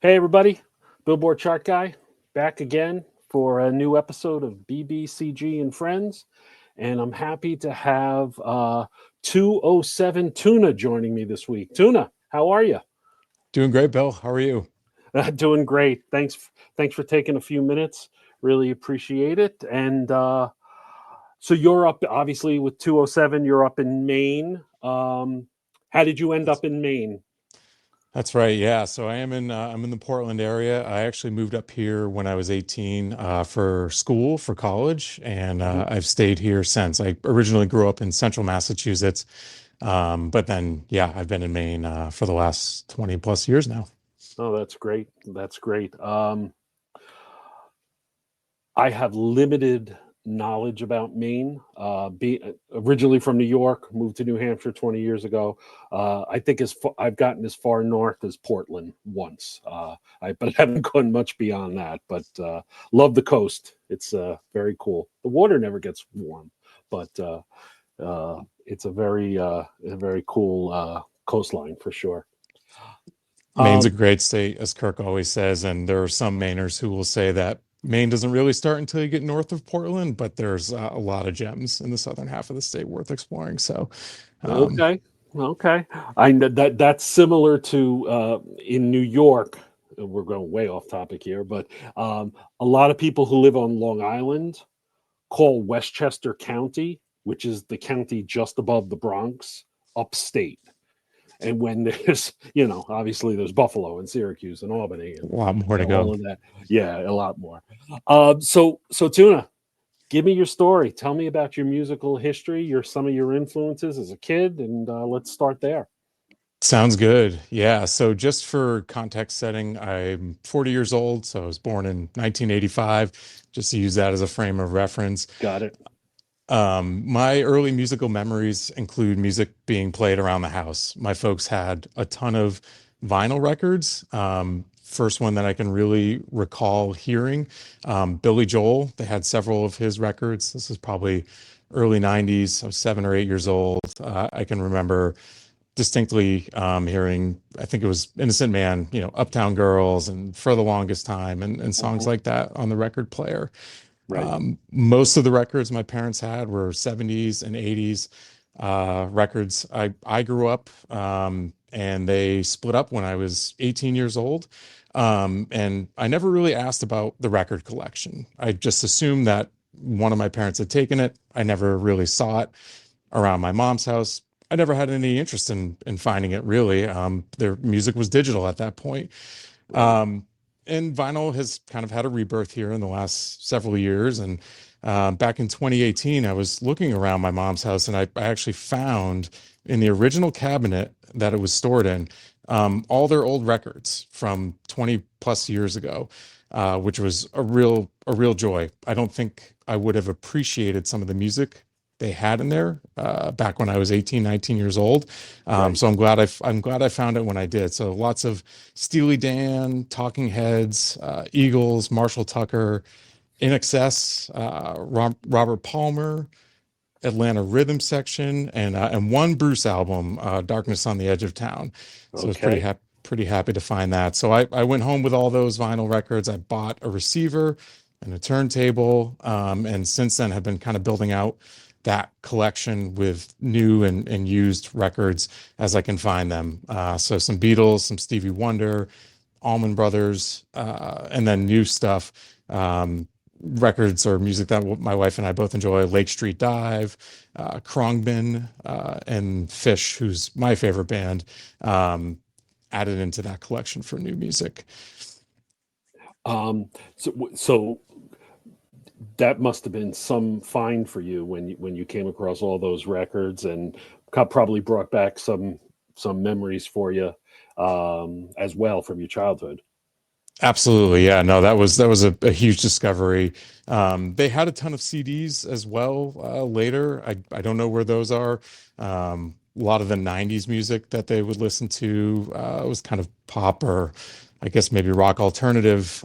Hey, everybody. Billboard Chart Guy back again for a new episode of BBCG and Friends. And I'm happy to have 207 Tuna joining me this week. Tuna, how are you? Doing great, Bill. How are you? Doing great. Thanks for taking a few minutes. Really appreciate it. And so you're up, obviously, with 207. You're up in Maine. How did you end That's up in Maine? that's right. Yeah. So I'm in the Portland area. I actually moved up here when I was 18 for school, for college, and Mhm. I've stayed here since. I originally grew up in central Massachusetts, but then yeah, I've been in Maine for the last 20 plus years now. Oh, that's great. That's great. I have limited knowledge about Maine. Originally from New York, moved to New Hampshire 20 years ago. I think I've gotten as far north as Portland once, but I haven't gone much beyond that. But love the coast. It's very cool. The water never gets warm, but it's a very cool coastline for sure. Maine's a Um, great state, as Kirk always says, and there are some Mainers who will say that Maine doesn't really start until you get north of Portland, but there's a lot of gems in the southern half of the state worth exploring. So, um, Okay. Okay. I know that's similar to in New York. We're going way off topic here, but a lot of people who live on Long Island call Westchester County, which is the county just above the Bronx, upstate. And when there's, obviously there's Buffalo and Syracuse and Albany and a lot more to go. all of that. Yeah, a lot more. So Tuna, give me your story. Tell me about your musical history, some of your influences as a kid, and let's start there. Sounds good. Yeah. So, just for context setting, I'm 40 years old. So, I was born in 1985, just to use that as a frame of reference. Got it. My early musical memories include music being played around the house. My folks had a ton of vinyl records. First one that I can really recall hearing, Billy Joel. They had several of his records. This is probably early 90s. I was 7 or 8 years old. I can remember distinctly hearing, I think it was Innocent Man, Uptown Girls and For the Longest Time and songs Mhm. like that on the record player. Right. Most of the records my parents had were 70s and 80s records. I grew up and they split up when I was 18 years old. And I never really asked about the record collection. I just assumed that one of my parents had taken it. I never really saw it around my mom's house. I never had any interest in finding it really. Their music was digital at that point. Right. Um, and vinyl has kind of had a rebirth here in the last several years. And back in 2018, I was looking around my mom's house and I actually found in the original cabinet that it was stored in all their old records from 20 plus years ago, which was a real joy. I don't think I would have appreciated some of the music they had in there back when I was 18, 19 years old. Right. So I'm glad I found it when I did. So lots of Steely Dan, Talking Heads, Eagles, Marshall Tucker, In Excess, Robert Palmer, Atlanta Rhythm Section, and one Bruce album, Darkness on the Edge of Town. So I was Okay. pretty happy to find that. So I went home with all those vinyl records. I bought a receiver and a turntable, and since then have been kind of building out that collection with new and used records as I can find them. So some Beatles, some Stevie Wonder, Allman Brothers, and then new stuff. Records or music that my wife and I both enjoy: Lake Street Dive, Khruangbin, and Fish, who's my favorite band, added into that collection for new music. So that must have been some find for you when you came across all those records, and probably brought back some memories for you as well from your childhood. Absolutely, yeah. No, that was a huge discovery. They had a ton of CDs as well later. I don't know where those are. A lot of the '90s music that they would listen to was kind of pop or I guess maybe rock alternative.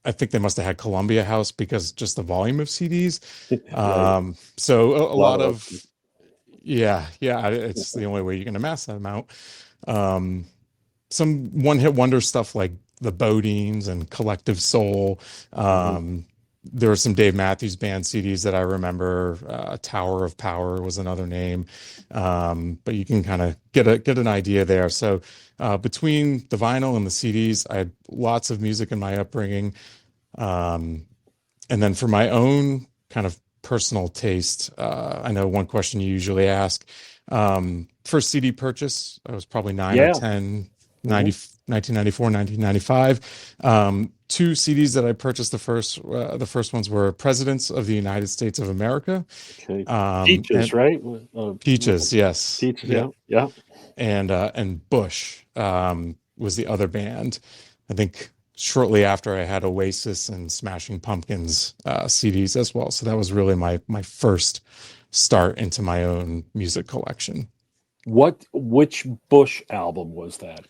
I think they must have had Columbia House because just the volume of CDs. Right. So a A lot lot of those. of yeah, yeah. It's the only way you can amass that amount. Um, some one-hit wonder stuff like the Bodines and Collective Soul. Mhm. There were some Dave Matthews Band CDs that I remember. Tower of Power was another name, but you can kind of get an idea there. So between the vinyl and the CDs, I had lots of music in my upbringing. Um, and then for my own kind of personal taste, I know one question you usually ask. First CD purchase, I was probably 9 or Yeah. 10, Hmm. 1994, 1995. Two CDs that I purchased, the first ones were Presidents of the United States of America, Okay. Peaches, and right? Peaches, yes. Peaches. Yeah. Yeah. Yeah. And Bush was the other band. I think shortly after I had Oasis and Smashing Pumpkins CDs as well. So that was really my first start into my own music collection. Which Bush album was that?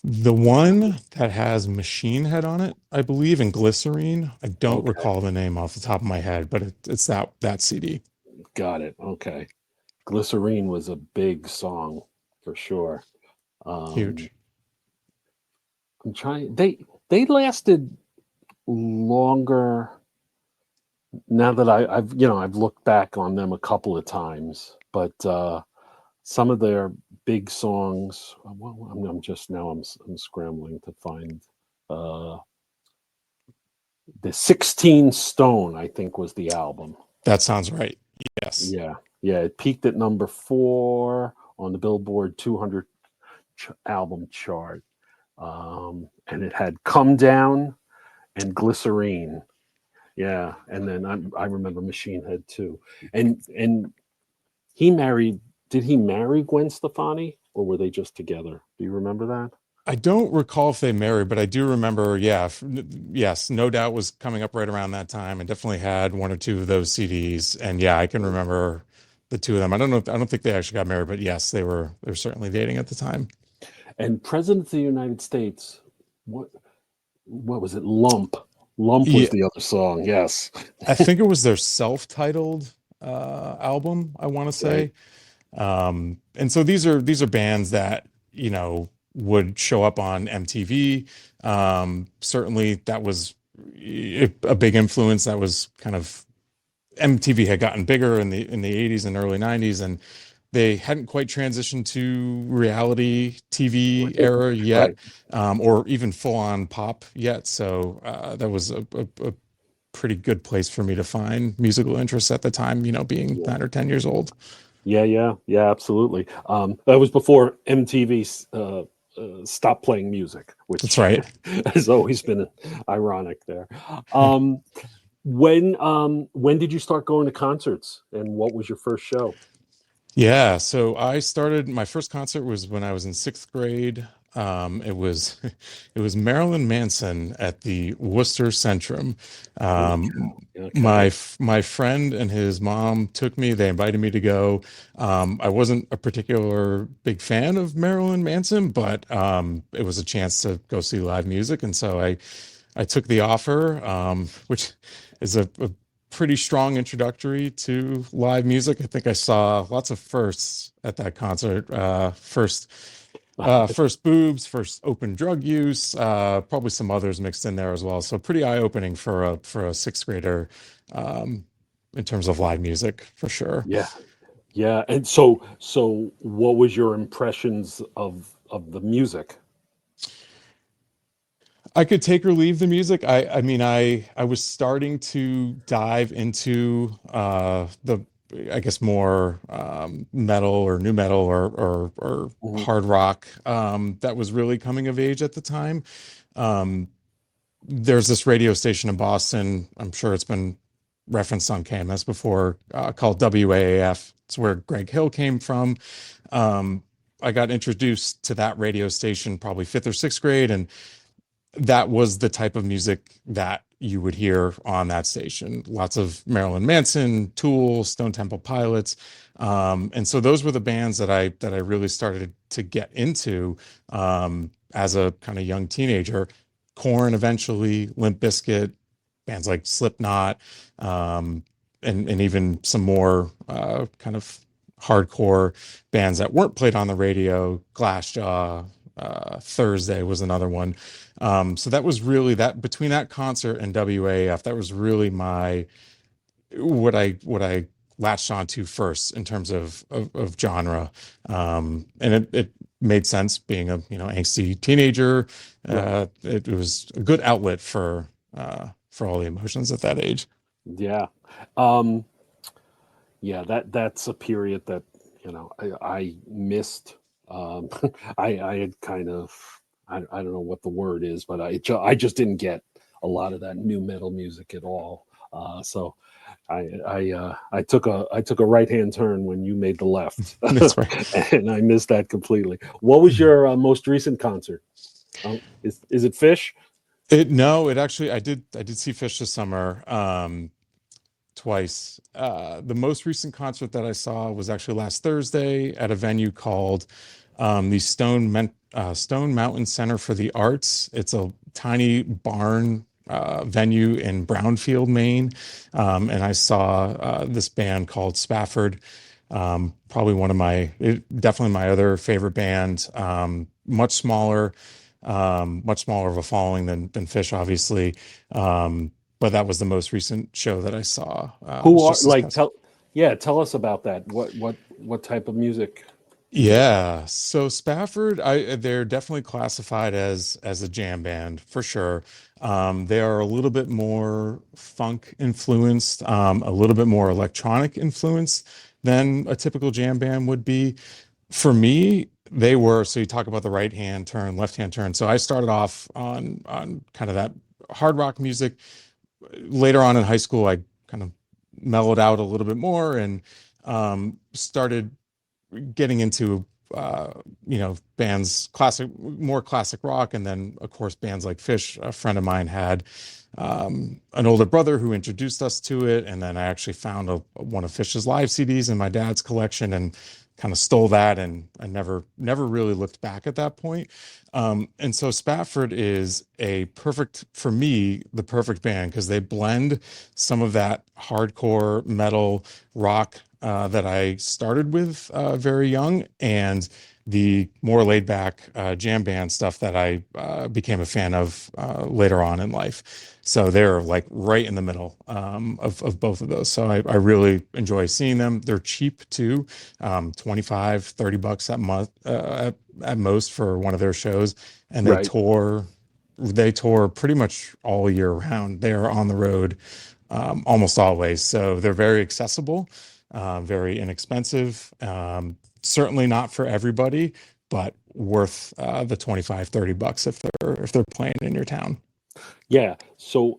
The one that has Machine Head on it, I believe, and Glycerine. I don't Okay. recall the name off the top of my head, but it's that CD. Got it. Okay. Glycerine was a big song for sure. Um, Huge. I'm trying. They lasted longer. Now that I've looked back on them a couple of times, but some of their big songs. Well, I'm just now I'm scrambling to find uh, the 16 Stone. I think was the album. That sounds right. Yes. Yeah, yeah. It peaked at number 4 on the Billboard 200 album chart, and it had "Come Down" and "Glycerine." Yeah, and then I remember Machine Head too, and he married. Did he marry Gwen Stefani, or were they just together? Do you remember that? I don't recall if they married, but I do remember, yeah, yes, No Doubt was coming up right around that time and definitely had one or two of those CDs. And yeah, I can remember the two of them. I don't know I don't think they actually got married, but yes, they were certainly dating at the time. And President of the United States, what what was it? Lump. Lump was Yeah, the other song. Yes. I think it was their self-titled album, I want to Right. say. And so these are bands that, would show up on MTV. Certainly that was a big influence. That was kind of MTV had gotten bigger in the 80s and early 90s, and they hadn't quite transitioned to reality TV era Right. yet, or even full on pop yet. So that was a pretty good place for me to find musical interests at the time, being Yeah. 9 or 10 years old. Yeah. Yeah. Yeah. Absolutely. That was before MTV stopped playing music, That's which right. has always been ironic there. Um, when did you start going to concerts, and what was your first show? Yeah, so I started my first concert was when I was in sixth grade. It was it was Marilyn Manson at the Worcester Centrum. Um, Okay. my friend and his mom took me. They invited me to go. I wasn't a particular big fan of Marilyn Manson, but it was a chance to go see live music, and so I took the offer, which is a pretty strong introductory to live music. I think I saw lots of firsts at that concert. First boobs, first open drug use, probably some others mixed in there as well. So pretty eye-opening for a sixth grader, um, in terms of live music for sure. Yeah. Yeah. And so what was your impressions of the music? I could take or leave the music. I mean, I was starting to dive into the I guess more metal or new metal or Mhm. hard rock that was really coming of age at the time. Um, there's this radio station in Boston. I'm sure it's been referenced on KMS before, called WAAF. It's where Greg Hill came from. Um, I got introduced to that radio station probably fifth or sixth grade, and that was the type of music that you would hear on that station. Lots of Marilyn Manson, Tool, Stone Temple Pilots. And so those were the bands that I really started to get into as a kind of young teenager. Korn eventually, Limp Bizkit, bands like Slipknot, and even some more kind of hardcore bands that weren't played on the radio, Glassjaw, Thursday was another one. So that was really that between that concert and WAF, that was really my what I latched onto first in terms of genre. And it made sense being a angsty teenager. Right. It was a good outlet for all the emotions at that age. Yeah. Um, yeah, that's a period that, I missed. Um, I had kind of, I don't know what the word is, but I just didn't get a lot of that new metal music at all. So I took a right hand turn when you made the left, That's right. and I missed that completely. What was your most recent concert? Is it Fish? No, it actually I did see Fish this summer. Twice. The most recent concert that I saw was actually last Thursday at a venue called the Stone Mountain Center for the Arts. It's a tiny barn venue in Brownfield, Maine, and I saw this band called Spafford. Probably definitely my other favorite band. Much smaller of a following than Fish, obviously. But that was the most recent show that I saw. Who Was are just this like past. tell Yeah, tell us about that. What type of music do they play? Yeah, so Spafford, they're definitely classified as a jam band for sure. They are a little bit more funk influenced, a little bit more electronic influenced than a typical jam band would be. For me, they were, so you talk about the right hand turn, left hand turn. So I started off on kind of that hard rock music. Later on in high school, I kind of mellowed out a little bit more and started getting into bands more classic rock, and then of course bands like Fish. A friend of mine had an older brother who introduced us to it, and then I actually found one of Fish's live CDs in my dad's collection and kind of stole that, and I never really looked back at that point. And so Spafford is for me, the perfect band because they blend some of that hardcore metal rock that I started with very young, and the more laid back jam band stuff that I became a fan of later on in life. So they're like right in the middle of both of those. So I really enjoy seeing them. They're cheap too, 25, $30 at most for one of their shows. And Right. they tour pretty much all year round. They are on the road almost always. So they're very accessible, very inexpensive. Certainly not for everybody, but worth the 25, $30 if they're playing in your town. Yeah. So,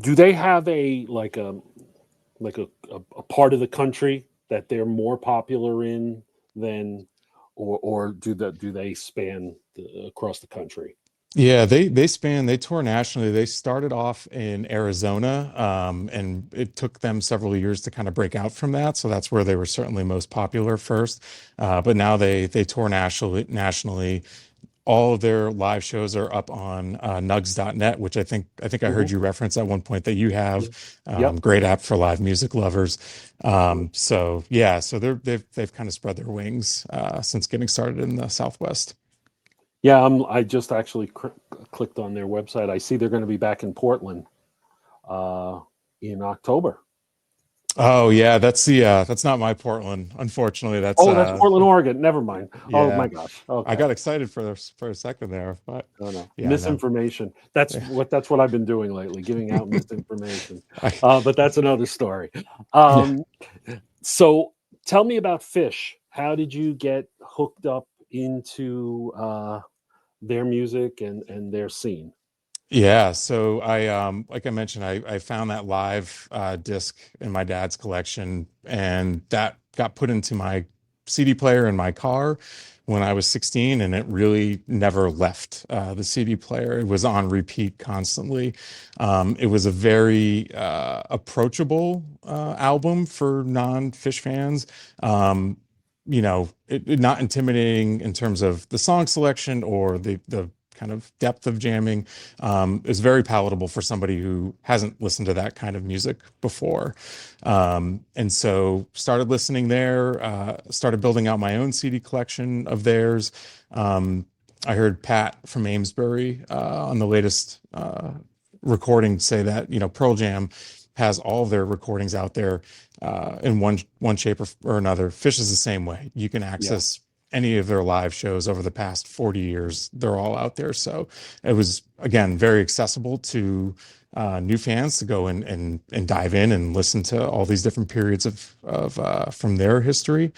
do they have a part of the country that they're more popular in than, or do they span across the country? Yeah, they tour nationally. They started off in Arizona, and it took them several years to kind of break out from that. So that's where they were certainly most popular first. But now they tour nationally. All of their live shows are up on nugs.net, which I think I heard Hmm. you reference at one point that you have. Yeah. Yep. Great app for live music lovers. So yeah, so they've kind of spread their wings since getting started in the Southwest. Yeah. I just actually clicked on their website. I see they're going to be back in Portland uh, in October. Oh yeah, that's not my Portland. Unfortunately, that's Oh, that's Portland, Oregon. Never mind. Oh yeah. my gosh. I Okay. got excited for a second there, but No, no. yeah, no. Misinformation. That's what I've been doing lately, giving out misinformation. I, But that's another story. yeah. Um, so tell me about Fish. How did you get hooked up into their music and their scene? Yeah, so like I mentioned, I found that live disc in my dad's collection, and that got put into my CD player in my car when I was 16, and it really never left the CD player. It was on repeat constantly. It was a very approachable album for non-Fish fans. Not intimidating in terms of the song selection or the kind of depth of jamming. Is very palatable for somebody who hasn't listened to that kind of music before. And so started listening there, started building out my own CD collection of theirs. I heard Pat from Amesbury on the latest recording say that, Pearl Jam has all of their recordings out there in one shape or another. Fish is the same way. You can Yeah. access any of their live shows over the past 40 years. They're all out there. So it was, again, very accessible to new fans to go and dive in and listen to all these different periods of from their history.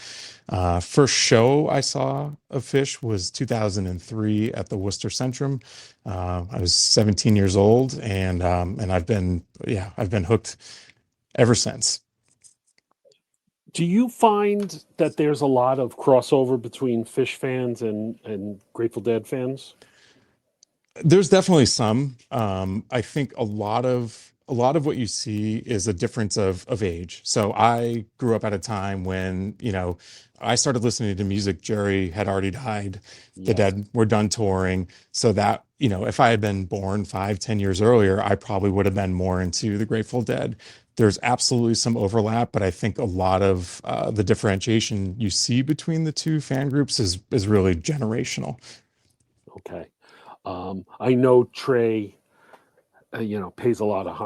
First show I saw of Fish was 2003 at the Worcester Centrum. I was 17 years old, and I've been hooked ever since. Do you find that there's a lot of crossover between Fish fans and Grateful Dead fans? There's definitely some. I think a lot of what you see is a difference of age. So I grew up at a time when, I started listening to music. Jerry had already died. The Yes. Dead were done touring. So that, if I had been born 5, 10 years earlier, I probably would have been more into the Grateful Dead. There's absolutely some overlap, but I think a lot of the differentiation you see between the two fan groups is really generational. Okay. I know Trey, pays a lot of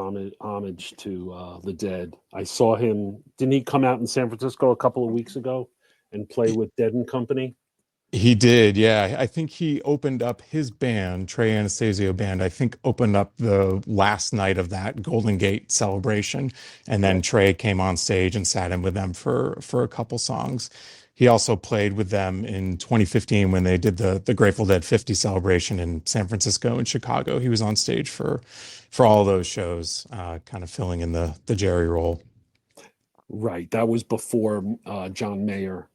homage to the Dead. I saw him. Didn't he come out in San Francisco a couple of weeks ago and play with Dead and Company? He did, yeah. I think he opened up his band, Trey Anastasio Band, I think opened up the last night of that Golden Gate celebration. And then Right. Trey came on stage and sat in with them for a couple songs. He also played with them in 2015 when they did the Grateful Dead 50 celebration in San Francisco and Chicago. He was on stage for all those shows, kind of filling in the Jerry role. Right. That was before John Mayer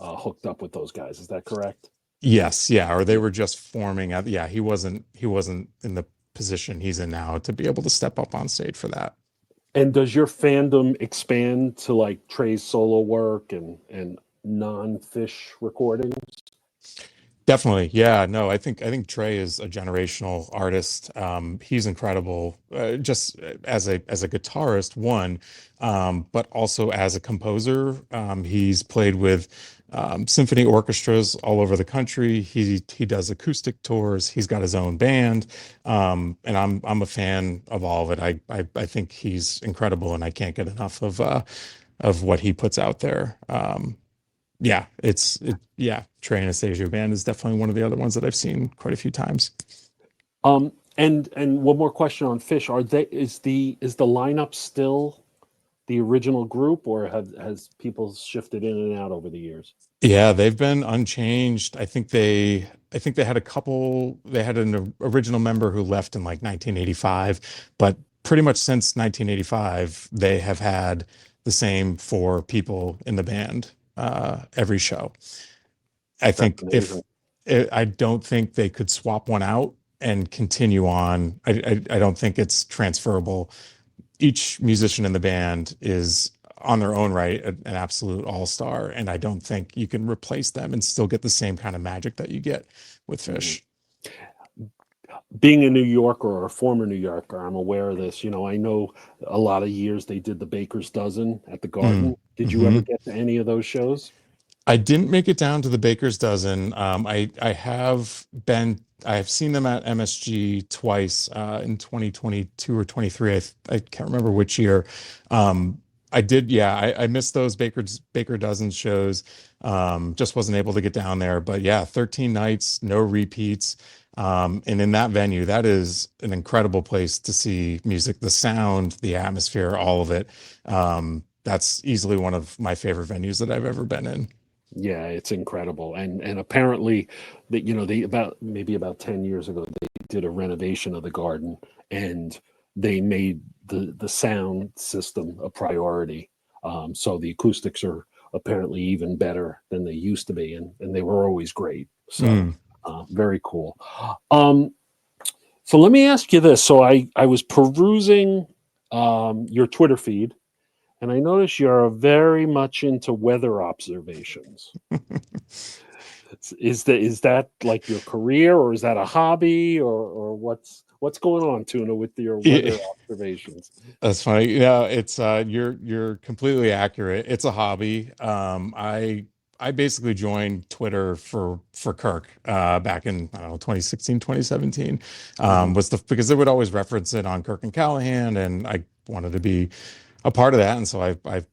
hooked up with those guys. Is that correct? Yes, yeah, or they were just forming up. Yeah, he wasn't in the position he's in now to be able to step up on stage for that. And does your fandom expand to like Trey's solo work and non-Fish recordings? Definitely. Yeah, no, I think Trey is a generational artist. He's incredible, just as a guitarist, one, but also as a composer. He's played with symphony orchestras all over the country. He does acoustic tours. He's got his own band, and I'm a fan of all of it. I think he's incredible, and I can't get enough of what he puts out there. Yeah, Trey Anastasio Band is definitely one of the other ones that I've seen quite a few times. And one more question on Fish. Is the lineup still the original group, or has people shifted in and out over the years? Yeah, they've been unchanged. I think they had an original member who left in like 1985, but pretty much since 1985, they have had the same four people in the band every show. I That's think amazing. I don't think they could swap one out and continue on. I don't think it's transferable. Each musician in the band is on their own right an absolute all-star, and I don't think you can replace them and still get the same kind of magic that you get with Mhm. Fish. Being a New Yorker or a former New Yorker, I'm aware of this. I know a lot of years they did the Baker's Dozen at the Garden. Did you ever Mm-hmm. get to any of those shows? I didn't make it down to the Baker's Dozen. I have seen them at MSG twice in 2022 or 23. I can't remember which year. I did, yeah. I missed those Baker Dozen shows. Just wasn't able to get down there. But yeah, 13 nights, no repeats. And in that venue, that is an incredible place to see music, the sound, the atmosphere, all of it. That's easily one of my favorite venues that I've ever been in. Yeah, it's incredible. And apparently that they about 10 years ago they did a renovation of the garden, and they made the sound system a priority. So the acoustics are apparently even better than they used to be, and they were always great. So Mm. very cool. Um, so let me ask you this. So I was perusing your Twitter feed, and I noticed you're very much into weather observations. Is that like your career, or is that a hobby, or what's going on, Tuna, with your Yeah, weather observations? that's funny. Yeah, it's you're completely accurate. It's a hobby. I basically joined Twitter for Kirk back in, I don't know, 2016, 2017. Mhm. Was because they would always reference it on Kirk and Callahan, and I wanted to be a part of that. And so I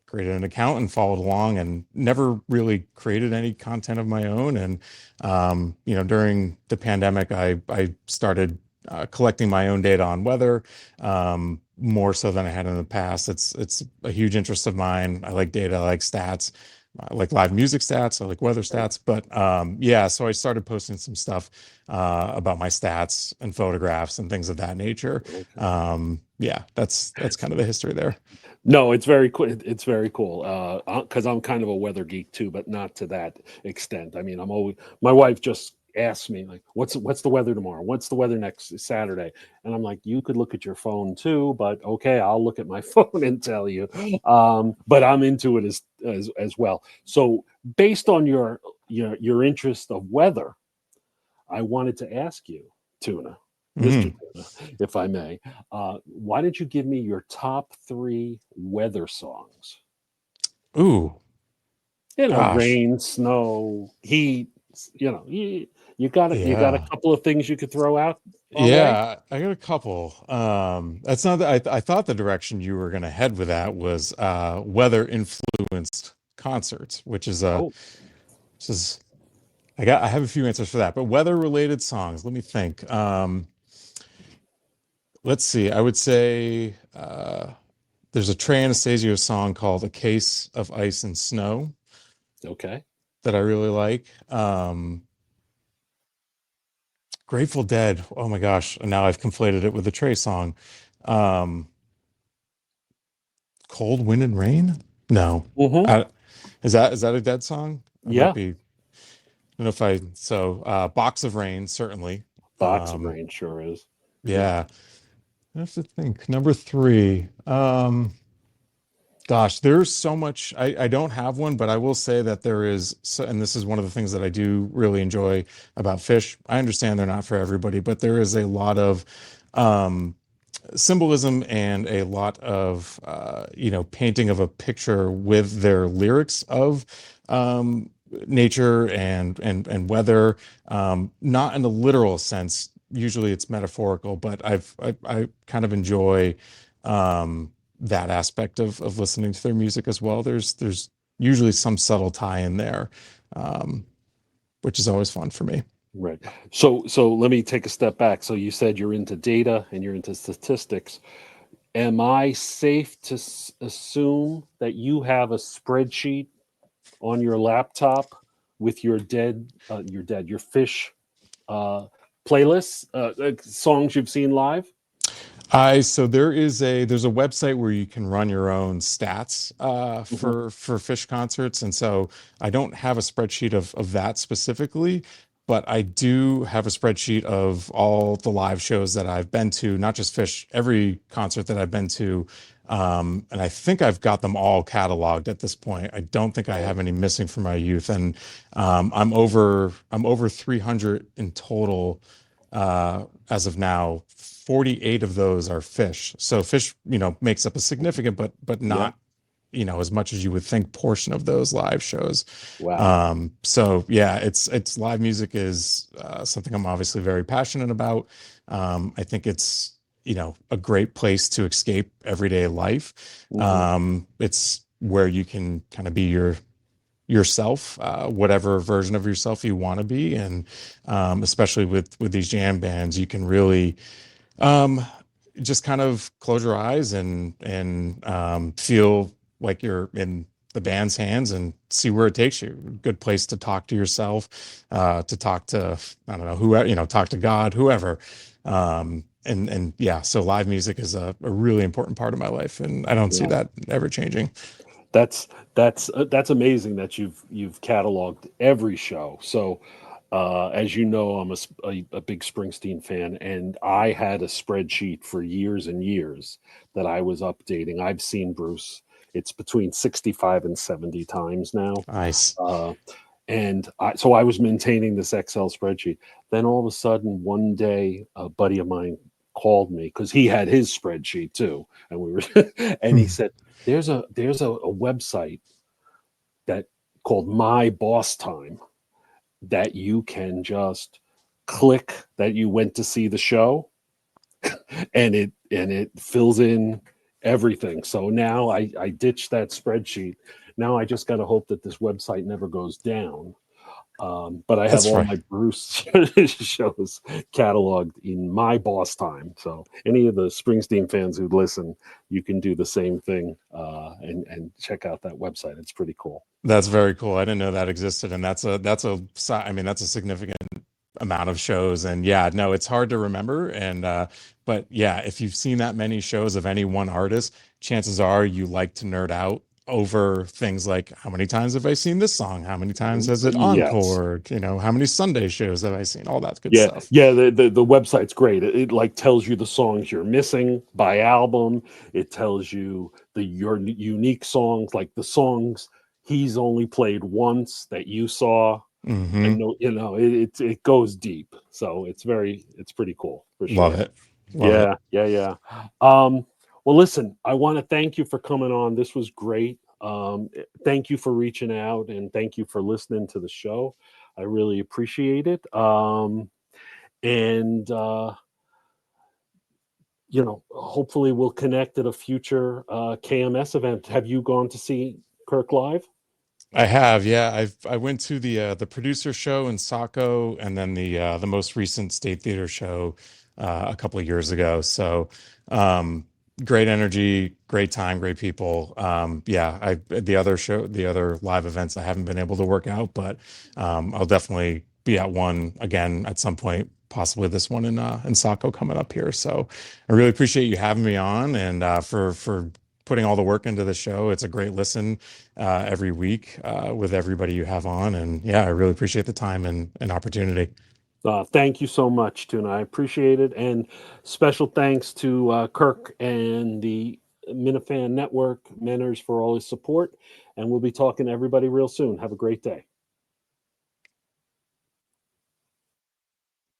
created an account and followed along, and never really created any content of my own. And during the pandemic, I started collecting my own data on weather, more so than I had in the past. It's a huge interest of mine. I like data, I like stats. I like live music stats. I like weather stats. But yeah, so I started posting some stuff about my stats and photographs and things of that nature. Okay. Yeah, that's kind of the history there. No, it's very cool. It's very cool. Because I'm kind of a weather geek too, but not to that extent. I mean, I'm always my wife just asks me like, "What's the weather tomorrow? What's the weather next Saturday?" And I'm like, "You could look at your phone too, but okay, I'll look at my phone and tell you." But I'm into it as well. So based on your interest of weather, I wanted to ask you, Tuna, Mr. Mhm. Tuna, if I may, why don't you give me your top three weather songs? Ooh, gosh. Rain, snow, heat. You got a Yeah. couple of things you could throw out our way. Yeah, I got a couple. That's not that I thought the direction you were going to head with that was weather influenced concerts, Oh, which is I have a few answers for that, but weather related songs. Let me think. Let's see. I would say there's a Trey Anastasio song called "A Case of Ice and Snow" okay. that I really like. Grateful Dead. Oh my gosh. And now I've conflated it with the Trey song. Um, Cold Wind and Rain? No. Mm-hmm. Uh, is that a Dead song? I might Yeah, be. I don't know if Box of Rain, certainly. Box of Um, Rain sure is. Yeah. yeah. I have to think. Number three. Gosh, there's so much. I don't have one, but I will say that there is, and this is one of the things that I do really enjoy about Fish. I understand they're not for everybody, but there is a lot of um, symbolism and a lot of painting of a picture with their lyrics of nature and weather, not in a literal sense. Usually it's metaphorical, but I kind of enjoy that aspect of listening to their music as well. There's usually some subtle tie in there, um, which is always fun for me. Right. So let me take a step back. So you said you're into data and you're into statistics. Am I safe to assume that you have a spreadsheet on your laptop with your fish uh, playlists, songs you've seen live? I so there's a website where you can run your own stats Hmm. for Fish concerts, and so I don't have a spreadsheet of that specifically, but I do have a spreadsheet of all the live shows that I've been to, not just Fish, every concert that I've been to, and I think I've got them all cataloged at this point. I don't think I Oh, have any missing from my youth, and I'm over 300 in total as of now. 48 of those are Fish. So Fish, makes up a significant, but yeah. not, as much as you would think portion of those live shows. Wow. So yeah, it's live music is something I'm obviously very passionate about. I think it's, a great place to escape everyday life. Hmm. It's where you can kind of be yourself, whatever version of yourself you want to be. And especially with these jam bands, you can really um, just kind of close your eyes and feel like you're in the band's hands and see where it takes you. Good place to talk to yourself, to talk to, I don't know, whoever, talk to God, whoever. And yeah, so live music is a really important part of my life, and I don't see Yeah. that ever changing. That's amazing that you've cataloged every show. So, as you know, I'm a big Springsteen fan, and I had a spreadsheet for years and years that I was updating. I've seen Bruce. It's between 65 and 70 times now. Nice. Uh, so I was maintaining this Excel spreadsheet. Then all of a sudden, one day, a buddy of mine called me because he had his spreadsheet too, and we were, and he said, "There's a website that called My Boss Time that you can just click that you went to see the show, and it fills in everything. So now I ditched that spreadsheet. Now I just got to hope that this website never goes down. But I have That's all right. my Bruce shows cataloged in My Boss Time. So any of the Springsteen fans who listen, you can do the same thing, and check out that website. It's pretty cool. That's very cool. I didn't know that existed, and I mean, that's a significant amount of shows. And yeah, no, it's hard to remember. And but yeah, if you've seen that many shows of any one artist, chances are you like to nerd out over things like how many times have I seen this song? How many times has it Yes. encored? How many Sunday shows have I seen? All that good Yeah, stuff. yeah. The website's great. It like tells you the songs you're missing by album. It tells you your unique songs, like the songs he's only played once that you saw. And Hmm. no, it goes deep. So it's pretty cool for Love sure. it. Love it. Yeah, yeah, yeah. Um, well, listen, I want to thank you for coming on. This was great. Thank you for reaching out, and thank you for listening to the show. I really appreciate it. And hopefully we'll connect at a future KMS event. Have you gone to see Kirk live? I have, yeah. I went to the producer show in Saco, and then the most recent State Theater show a couple of years ago. So um, great energy, great time, great people. Yeah, the other live events I haven't been able to work out, but I'll definitely be at one again at some point, possibly this one in Saco coming up here. So I really appreciate you having me on, and for putting all the work into the show. It's a great listen every week with everybody you have on. And yeah, I really appreciate the time and opportunity. Thank you so much, Tuna. I appreciate it. And special thanks to Kirk and the Minifan Network, Menners, for all his support. And we'll be talking to everybody real soon. Have a great day.